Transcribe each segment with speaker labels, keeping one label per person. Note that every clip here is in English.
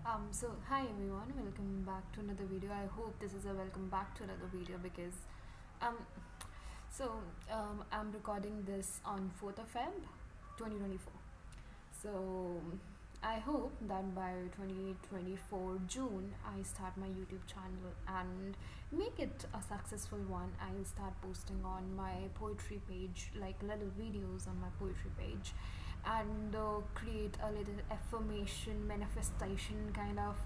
Speaker 1: Hi everyone, welcome back to another video. I hope this is a welcome back to another video because um so I'm recording this on 4th of Feb 2024. So I hope that by 2024 June I start my YouTube channel and make it a successful one. I'll start posting on my poetry page, like little videos on my poetry page, and create a little affirmation manifestation kind of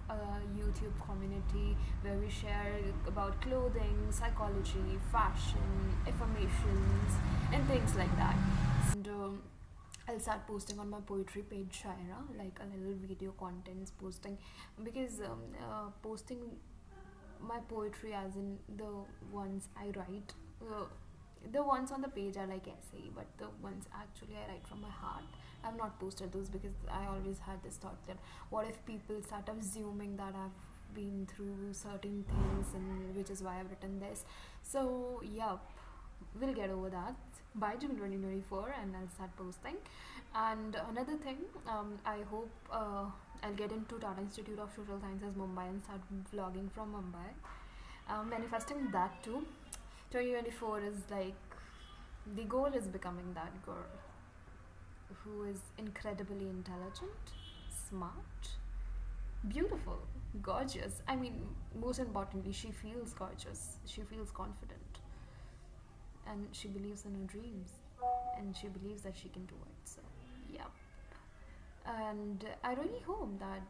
Speaker 1: YouTube community where we share about clothing, psychology, fashion, affirmations, and things like that. And I'll start posting on my poetry page Shaira, like a little video contents posting, because posting my poetry, as in the ones I write, the ones on the page are like essay, but the ones actually I write from my heart, I've not posted those because I always had this thought that what if people start assuming that I've been through certain things, and which is why I've written this. So yeah, we'll get over that by June 2024 and I'll start posting. And another thing, I hope I'll get into Tata Institute of Social Sciences Mumbai and start vlogging from Mumbai. Manifesting that too. 2024 is like the goal is becoming that girl who is incredibly intelligent, smart, beautiful, gorgeous. I mean, most importantly, she feels gorgeous, she feels confident, and she believes in her dreams, and she believes that she can do it. So, yeah. And I really hope that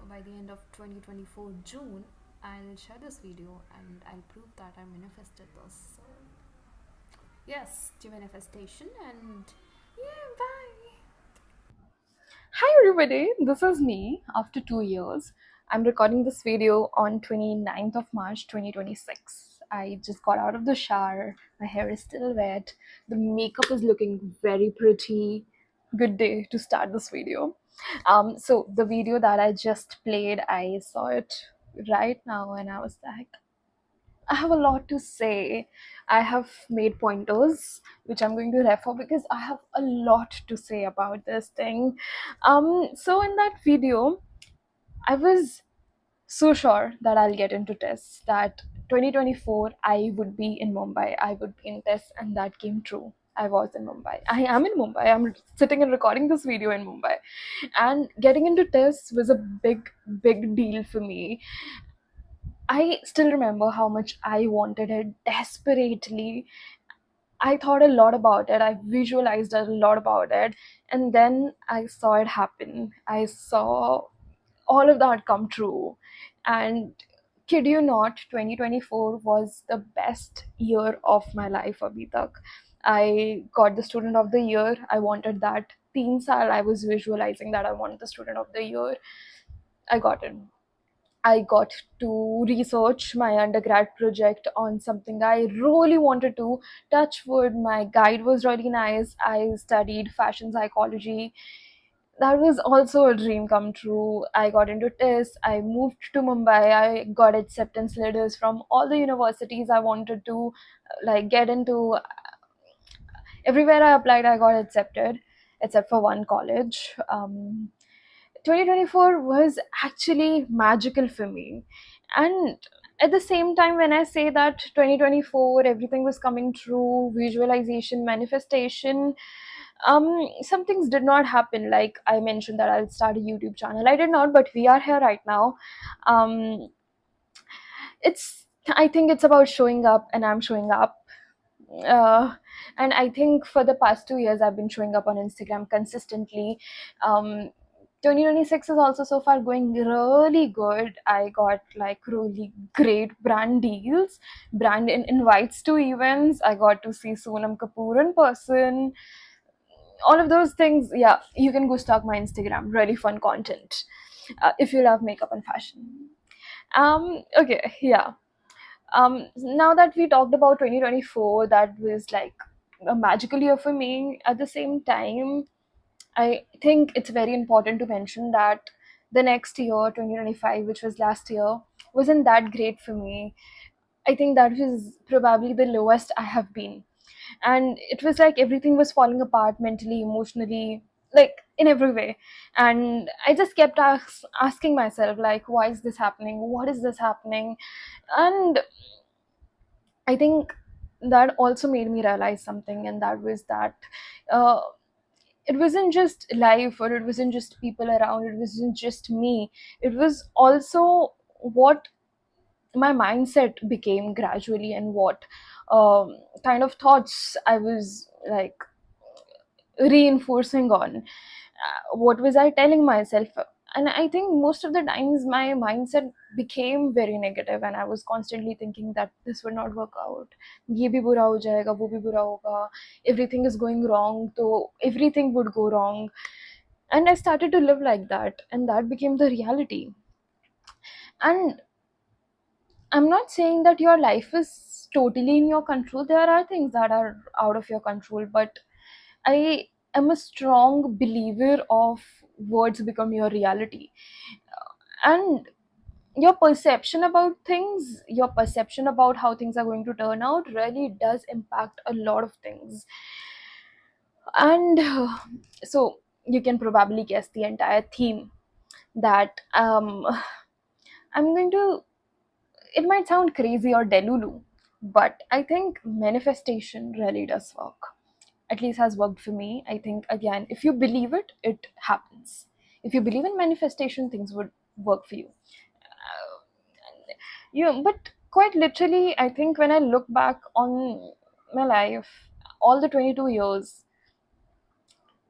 Speaker 1: by the end of 2024 June, I'll share this video and I'll prove that I manifested this. So, yes, to manifestation, and yeah, bye.
Speaker 2: Hi everybody, this is me after 2 years. I'm recording this video on 29th of March 2026. I just got out of the shower, my hair is still wet, the makeup is looking very pretty. Good day to start this video. So the video that I just played, I saw it right now and I was like, I have a lot to say. I have made pointers which I'm going to refer because I have a lot to say about this thing. So in that video, I was so sure that I'll get into tests, that 2024 I would be in Mumbai, I would be in tests, and that came true. I was in Mumbai. I am in Mumbai. I'm sitting and recording this video in Mumbai. And getting into tests was a big deal for me. I still remember how much I wanted it desperately. I thought a lot about it. I visualized a lot about it. And then I saw it happen. I saw all of that come true. And kid you not, 2024 was the best year of my life, Abhi tak. I got the student of the year. I wanted that. 3 saal I was visualizing that I wanted the student of the year. I got it. I got to research my undergrad project on something I really wanted to. Touch wood, my guide was really nice. I studied fashion psychology. That was also a dream come true. I got into tests. I moved to Mumbai. I got acceptance letters from all the universities I wanted to get into. Everywhere I applied, I got accepted, except for one college. 2024 was actually magical for me. And at the same time, when I say that 2024, everything was coming true, visualization, manifestation, some things did not happen. Like I mentioned that I'll start a YouTube channel. I did not, but we are here right now. Um, I think it's about showing up, and I'm showing up. uh, and I think for the past 2 years I've been showing up on Instagram consistently. um, 2026 is also so far going really good. I got like really great brand deals, invites to events. I got to see Sonam Kapoor in person. All of those things, yeah, you can go stalk my Instagram. Really fun content if you love makeup and fashion. Okay, yeah. Now that we talked about 2024, that was like a magical year for me. At the same time, I think it's very important to mention that the next year, 2025, which was last year, wasn't that great for me. I think that was probably the lowest I have been. And it was like everything was falling apart mentally, emotionally. like in every way. And I just kept asking myself, like, why is this happening, what is this happening? And I think that also made me realize something, and that was that uh, it wasn't just life, or it wasn't just people around, it wasn't just me, it was also what my mindset became gradually, and what kind of thoughts I was like reinforcing on. What was I telling myself? And I think most of the times my mindset became very negative, and I was constantly thinking that this would not work out, ye bhi bura ho jayega, wo bhi bura hoga, everything is going wrong, so everything would go wrong. And I started to live like that, and that became the reality. And I'm not saying that your life is totally in your control. There are things that are out of your control, but I am a strong believer of words become your reality. And your perception about things, your perception about how things are going to turn out really does impact a lot of things. And so you can probably guess the entire theme that I'm going to, it might sound crazy or delulu, but I think manifestation really does work. At least has worked for me. I think, again, if you believe it, it happens. If you believe in manifestation, things would work for you. But quite literally, I think when I look back on my life, all the 22 years,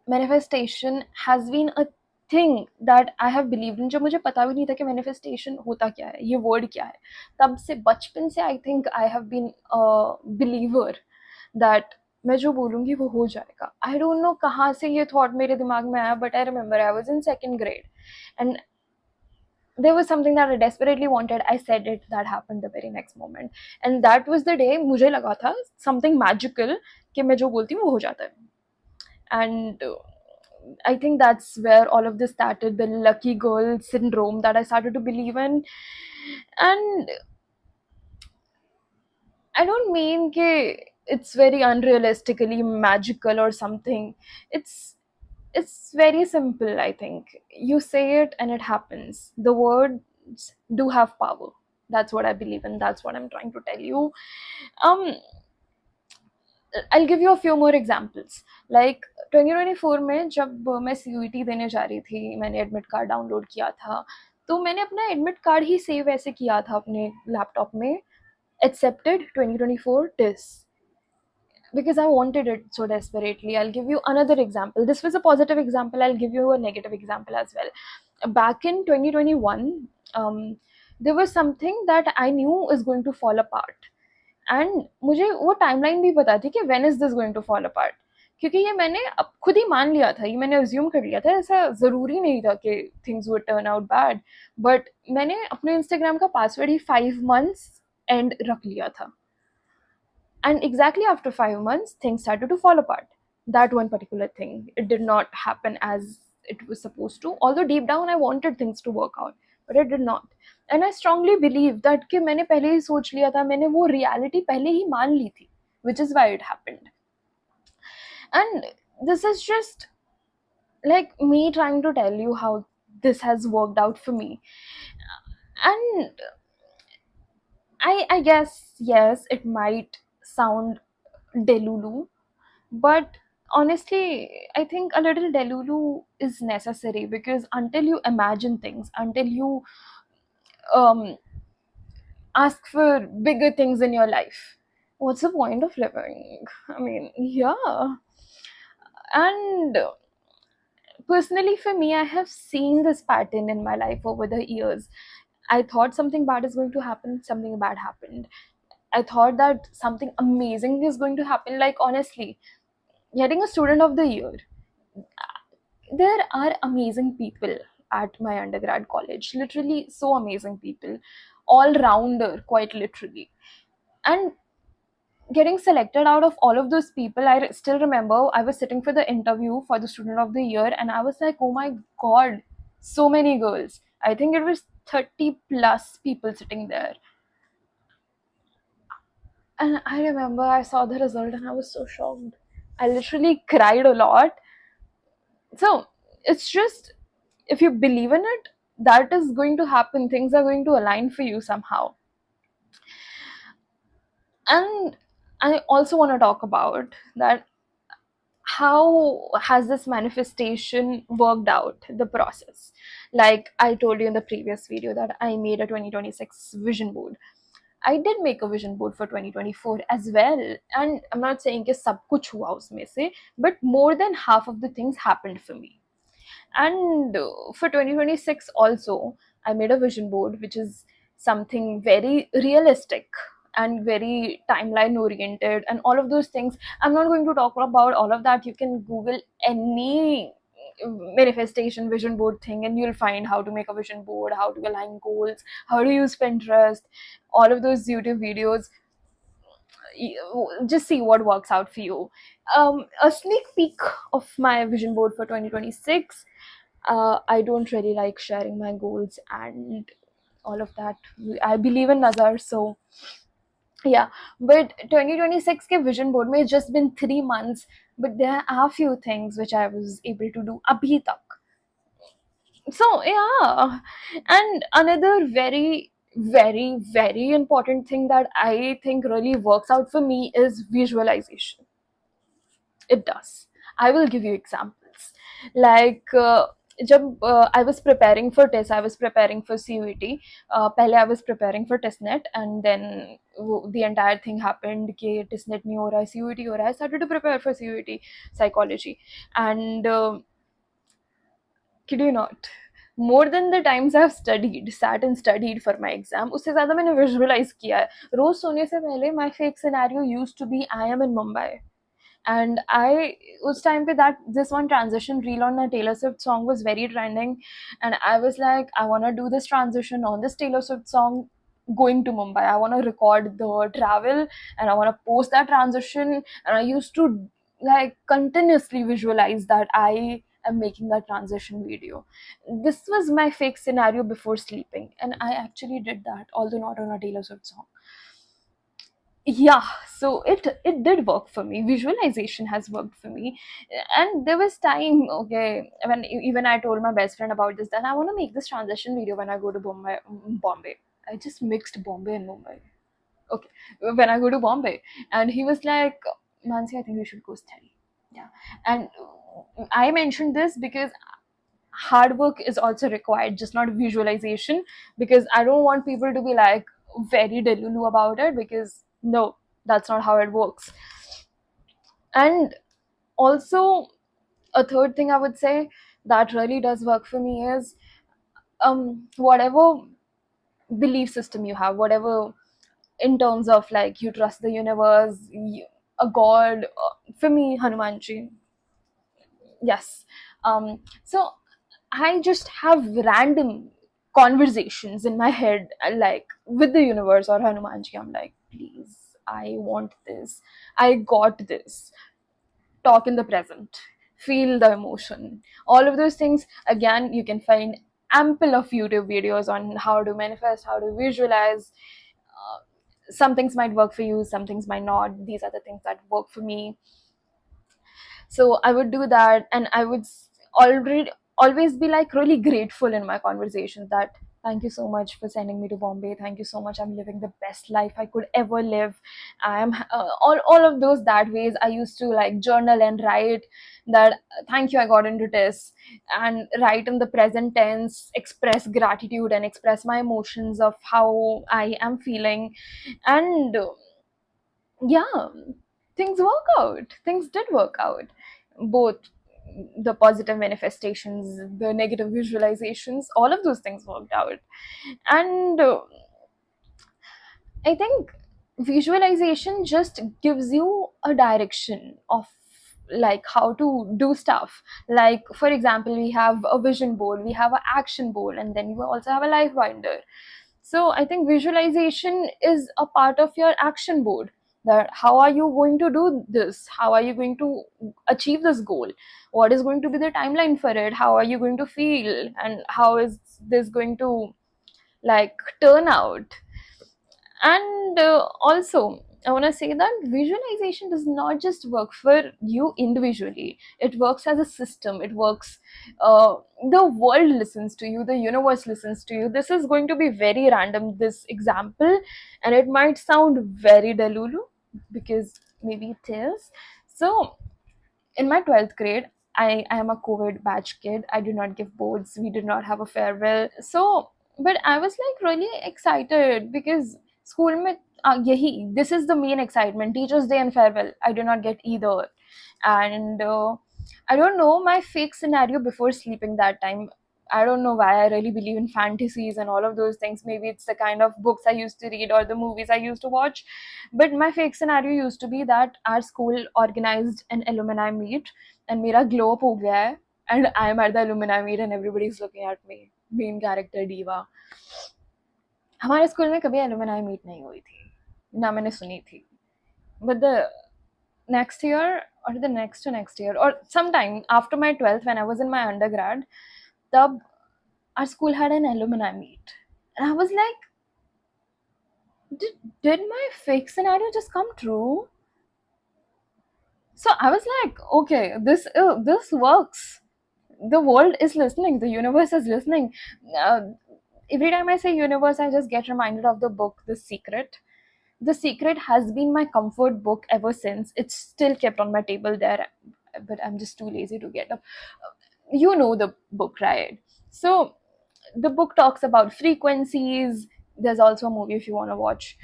Speaker 2: manifestation has been a thing that I have believed in, जब मुझे पता भी नहीं था कि manifestation होता क्या है, ये वर्ड क्या है, तब से बचपन से I think I have been believer that मैं जो बोलूँगी वो हो जाएगा. आई डोंट नो कहाँ से ये थॉट मेरे दिमाग में आया, but I remember I was in second grade and there was something that I desperately wanted. I said it, that happened the very next moment, and that was the day मुझे लगा था something magical कि मैं जो बोलती हूँ वो हो जाता है. And I think that's where all of this started, the lucky girl syndrome that I started to believe in. And I don't mean that it's very unrealistically magical or something. It's very simple, I think. You say it and it happens. The words do have power. That's what I believe in. That's what I'm trying to tell you. Um, I'll give you a few more examples. Like 2024 में जब मैं CUET देने जा रही थी, मैंने admit card download किया था, तो मैंने अपना एडमिट कार्ड ही सेव ऐसे किया था अपने लैपटॉप में, accepted 2024 TIS, because I wanted it so desperately. I'll give you another example. This was a positive example. I'll give you a negative example as well. Back in 2021, there was something that I knew is going to fall apart. And मुझे वो timeline भी पता थी कि when is this going to fall apart, क्योंकि ये मैंने अब खुद ही मान लिया था, ये मैंने अज्यूम कर लिया था. ऐसा ज़रूरी नहीं था कि things would turn out bad, but मैंने अपने इंस्टाग्राम का पासवर्ड ही 5 months एंड रख लिया था. And exactly after 5 months, things started to fall apart. That one particular thing, it did not happen as it was supposed to. Although deep down, I wanted things to work out, but it did not. And I strongly believe that कि मैंने पहले ही सोच लिया था, मैंने वो reality पहले ही मान ली थी, which is why it happened. And this is just like me trying to tell you how this has worked out for me. And I guess, yes, it might sound delulu, but honestly, I think a little delulu is necessary, because until you imagine things, until you um, ask for bigger things in your life, what's the point of living? I mean, yeah. And personally, for me, I have seen this pattern in my life over the years. I thought something bad is going to happen, something bad happened. I thought that something amazing is going to happen. Like, honestly, getting a student of the year, there are amazing people at my undergrad college, literally so amazing people, all rounder, quite literally. And getting selected out of all of those people, I still remember I was sitting for the interview for the student of the year, and I was like, oh my god, so many girls. I think it was 30 plus people sitting there. And I remember I saw the result and I was so shocked. I literally cried a lot. So it's just, if you believe in it, that is going to happen. Things are going to align for you somehow. And I also want to talk about that, how has this manifestation worked out, the process. Like I told you in the previous video that I made a 2026 vision board. I did make a vision board for 2024 as well, and I'm not saying कि सब कुछ हुआ उसमें से, but more than half of the things happened for me. And for 2026 also, I made a vision board which is something very realistic and very timeline oriented and all of those things. I'm not going to talk about all of that. You can Google any manifestation vision board thing and you'll find how to make a vision board, how to align goals, how to use Pinterest, all of those YouTube videos. Just see what works out for you. A sneak peek of my vision board for 2026. I don't really like sharing my goals and all of that. I believe in Nazar, so yeah. But 2026 ke vision board mein, it's just been 3 months, but there are few things which I was able to do abhi tak. So yeah, and another very, very, very important thing that I think really works out for me is visualization. It does. I will give you examples. Like जब I was preparing for test, I was preparing for CUET. पहले I was preparing for testnet, and then the entire thing happened कि testnet नहीं हो रहा है, CUET हो रहा है. I started to prepare for CUET psychology, and kid you not, more than the times I've sat and studied for my exam, उससे ज़्यादा मैंने visualize किया है. रोज सोने से पहले my fake scenario used to be I am in Mumbai. And I was time पे that this one transition reel on a Taylor Swift song was very trending, and I was like, I want to do this transition on this Taylor Swift song going to Mumbai. I want to record the travel and I want to post that transition, and I used to like continuously visualize that I am making that transition video. This was my fake scenario before sleeping, and I actually did that, although not on a Taylor Swift song. Yeah, so it did work for me. Visualization has worked for me. And there was time, okay, when even I told my best friend about this, that I want to make this transition video when I go to Bombay. I just mixed Bombay and Mumbai. Okay, when I go to Bombay. And he was like, Mansi, I think we should go study. Yeah. And I mentioned this because hard work is also required, just not visualization, because I don't want people to be like very delulu about it, because no, that's not how it works. And also, a third thing I would say that really does work for me is whatever belief system you have, whatever in terms of like you trust the universe, a god, for me Hanumanji. Yes. So I just have random conversations in my head, like with the universe or Hanumanji. I'm like, please, I want this. I got this. Talk in the present. Feel the emotion. All of those things, again, you can find ample of YouTube videos on how to manifest, how to visualize. Some things might work for you, some things might not. These are the things that work for me. So I would do that, and I would already always be like really grateful in my conversations that thank you so much for sending me to Bombay, thank you so much, I'm living the best life I could ever live. I am all of those that ways. I used to like journal and write that thank you, I got into this, and write in the present tense, express gratitude and express my emotions of how I am feeling. And yeah, things work out. Things did work out. Both the positive manifestations, the negative visualizations, all of those things worked out. And I think visualization just gives you a direction of like how to do stuff. Like for example, we have a vision board, we have an action board, and then you also have a life binder. So I think visualization is a part of your action board, that how are you going to do this, how are you going to achieve this goal, what is going to be the timeline for it, how are you going to feel, and how is this going to like turn out. And also I want to say that visualization does not just work for you individually. It works as a system. It works, the world listens to you, the universe listens to you. This is going to be very random, this example, and it might sound very delulu because maybe it is. So, in my 12th grade, I am a COVID batch kid. I did not give boards. We did not have a farewell. So, but I was like really excited because school mein, this is the main excitement. Teachers' Day and farewell. I did not get either. And I don't know my fake scenario before sleeping that time. I don't know why I really believe in fantasies and all of those things. Maybe it's the kind of books I used to read or the movies I used to watch. But my fake scenario used to be that our school organized an alumni meet and mera glow up ho gaya hai and I am at the alumni meet and everybody's looking at me. Main character diva. हमारे school में कभी alumni meet नहीं हुई थी, ना मैंने सुनी थी. But the next year or the next to next year or sometime after my 12th when I was in my undergrad, tab our school had an alumni meet. And I was like, did my fake scenario just come true? So I was like, okay, this works. The world is listening. The universe is listening. Uh, every time I say universe, I just get reminded of the book, The Secret. The Secret has been my comfort book ever since. It's still kept on my table there, but I'm just too lazy to get up. You know the book, right? So the book talks about frequencies. There's also a movie if you want to watch.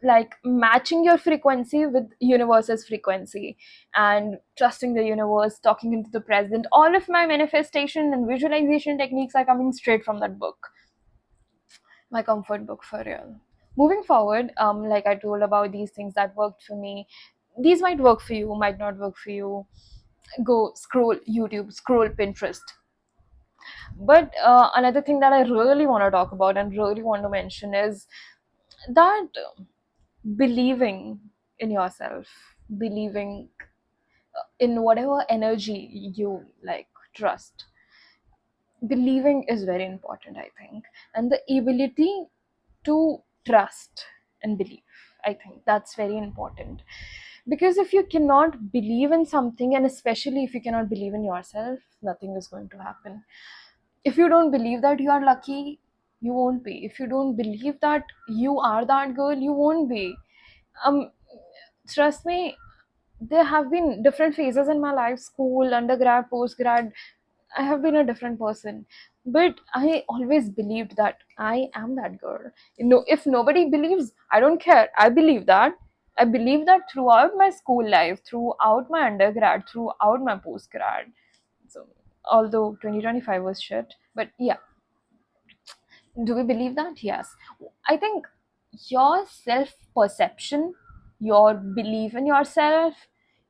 Speaker 2: Like matching your frequency with universe's frequency and trusting the universe, talking into the present. All of my manifestation and visualization techniques are coming straight from that book. My comfort book for real. Moving forward, like I told about these things that worked for me, these might work for you, might not work for you. Go scroll YouTube, scroll Pinterest. But another thing that I really want to talk about and really want to mention is that believing in yourself, believing in whatever energy you like trust. Believing is very important, I think, and the ability to trust and believe. I think that's very important because if you cannot believe in something, and especially if you cannot believe in yourself, nothing is going to happen. If you don't believe that you are lucky, you won't be. If you don't believe that you are that girl, you won't be. um Trust me, there have been different phases in my life, school, undergrad, postgrad. I have been a different person, but I always believed that I am that girl. If nobody believes, I don't care. I believe that. I believe that throughout my school life, throughout my undergrad, throughout my postgrad. So, although 2025 was shit, but yeah, do we believe that? Yes. I think your self perception, your belief in yourself,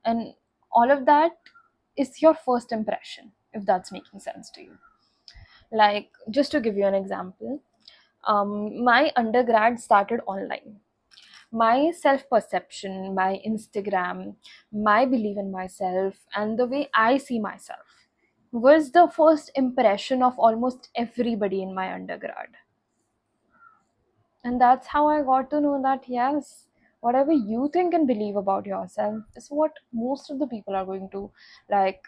Speaker 2: and all of that is your first impression, if that's making sense to you. Like, just to give you an example, my undergrad started online. My self perception, my Instagram, my belief in myself, and the way I see myself was the first impression of almost everybody in my undergrad. And that's how I got to know that yes, whatever you think and believe about yourself is what most of the people are going to like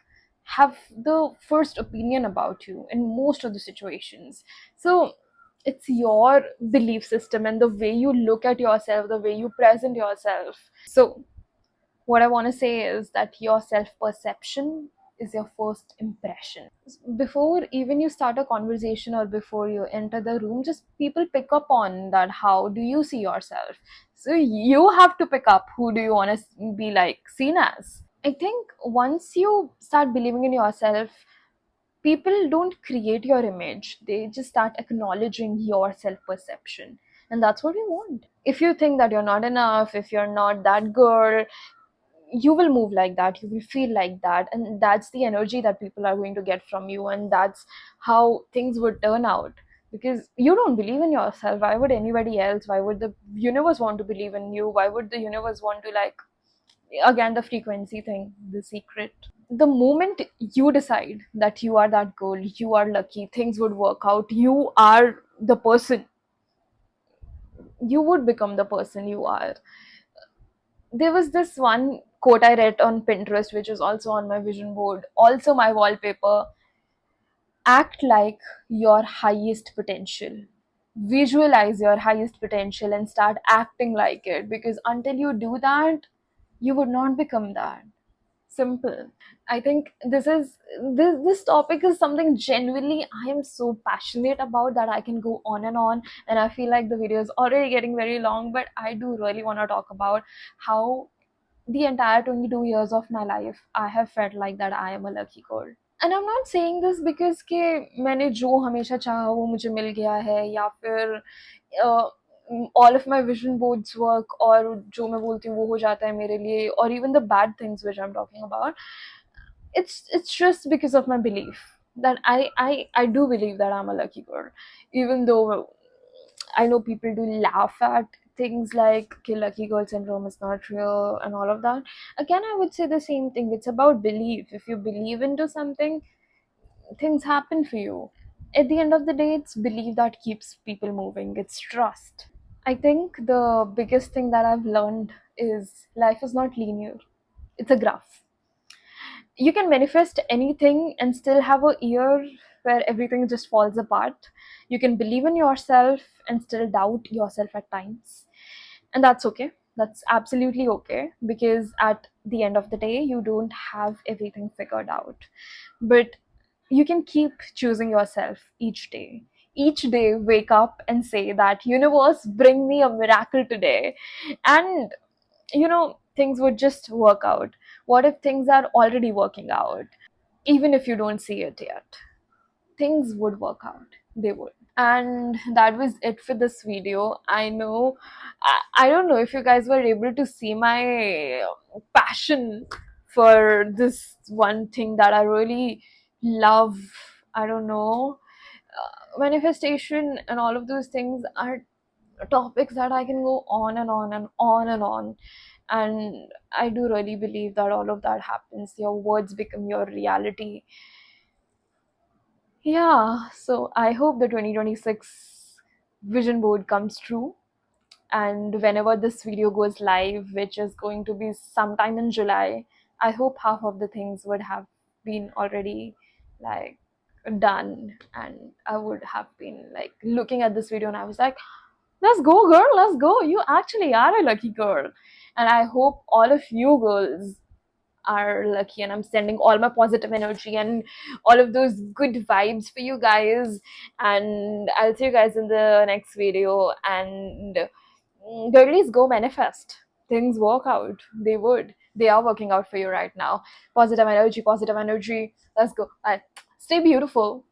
Speaker 2: have the first opinion about you in most of the situations. So it's your belief system and the way you look at yourself, the way you present yourself. So what I want to say is that your self perception is your first impression. Before even you start a conversation or before you enter the room, just people pick up on that. How do you see yourself? So you have to pick up who do you want to be like seen as. I think once you start believing in yourself, people don't create your image, they just start acknowledging your self perception, and that's what we want. If you think that you're not enough, if you're not that girl, you will move like that, you will feel like that, and that's the energy that people are going to get from you, and that's how things would turn out. Because you don't believe in yourself, why would anybody else? Why would the universe want to believe in you? Why would the universe want to like, again, the frequency thing, The Secret. The moment you decide that you are that girl, you are lucky, things would work out, you are the person, you would become the person you are. There was this one quote I read on Pinterest, which is also on my vision board, also my wallpaper. Act like your highest potential. Visualize your highest potential and start acting like it, because until you do that, you would not become that. Simple. I think this topic is something genuinely I am so passionate about that I can go on, and I feel like the video is already getting very long, but I do really want to talk about how the entire 22 years of my life I have felt like that I am a lucky girl. And I am not saying this because कि मैंने जो हमेशा चाहा वो मुझे मिल गया है, या फिर all of my vision boards work, और जो मैं बोलती हूँ वो हो जाता है मेरे लिए, और even the bad things which I am talking about, it's just because of my belief that I do believe that I'm a lucky girl, even though I know people do laugh at things like okay, lucky girl syndrome is not real and all of that. Again, I would say the same thing. It's about belief. If you believe into something, things happen for you. At the end of the day, it's belief that keeps people moving. It's trust. I think the biggest thing that I've learned is life is not linear. It's a graph. You can manifest anything and still have a year where everything just falls apart. You can believe in yourself and still doubt yourself at times. And that's okay. That's absolutely okay, because at the end of the day, you don't have everything figured out. But you can keep choosing yourself each day. Each day, wake up and say that, universe, bring me a miracle today. And things would just work out. What if things are already working out? Even if you don't see it yet, things would work out. They would. And that was it for this video. I know, I don't know if you guys were able to see my passion for this one thing that I really love. I don't know. Manifestation and all of those things are topics that I can go on and on and on and on. And I do really believe that all of that happens. Your words become your reality. Yeah, so I hope the 2026 vision board comes true. And whenever this video goes live, which is going to be sometime in July, I hope half of the things would have been already like done, and I would have been like looking at this video and I was like, let's go, girl, let's go. You actually are a lucky girl. And I hope all of you girls are lucky, and I'm sending all my positive energy and all of those good vibes for you guys. And I'll see you guys in the next video. And girlies, go manifest. Things work out. They would. They are working out for you right now. Positive energy, positive energy. Let's go. Bye. Stay beautiful.